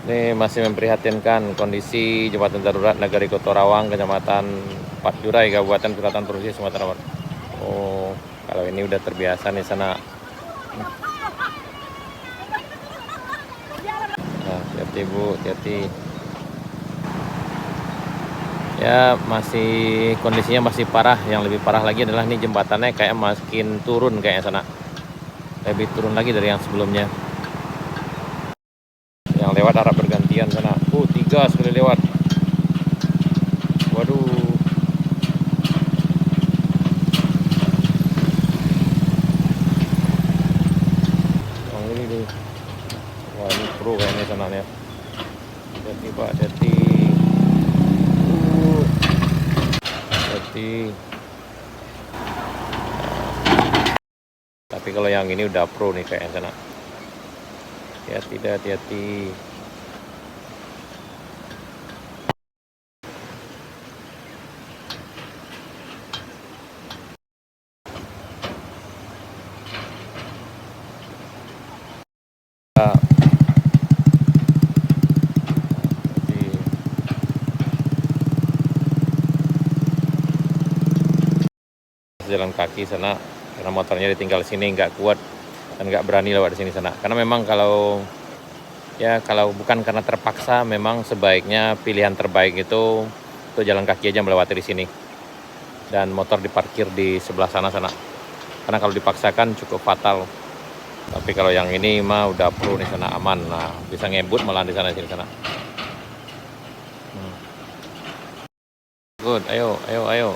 Ini masih memprihatinkan kondisi jembatan darurat Nagari Kotorawang, Kecamatan Patjurai, Kabupaten Selatan Provinsi Sumatera Barat. Oh, kalau ini udah terbiasa nih sana. Nah, hati-hati Bu, hati-hati. Ya, masih kondisinya masih parah. Yang lebih parah lagi adalah nih jembatannya kayak makin turun kayaknya sana. Lebih turun lagi dari yang sebelumnya. Yang lewat arah bergantian sana. 3 sekali lewat. Waduh. Yang ini nih. Wah, ini pro kayaknya sananya. Hati Pak, hati. Hati. Tapi kalau yang ini udah pro nih kayaknya sana. Hati-hati, hati-hati. Jalan kaki sana karena motornya ditinggal sini, nggak kuat dan nggak berani lewat di sini sana. Karena memang kalau bukan karena terpaksa, memang sebaiknya pilihan terbaik itu untuk jalan kaki aja melewati di sini dan motor diparkir di sebelah sana. Karena kalau dipaksakan cukup fatal. Tapi kalau yang ini mah udah pro nih sana, aman. Nah, bisa ngebut malah di sana sini sana. Good, ayo.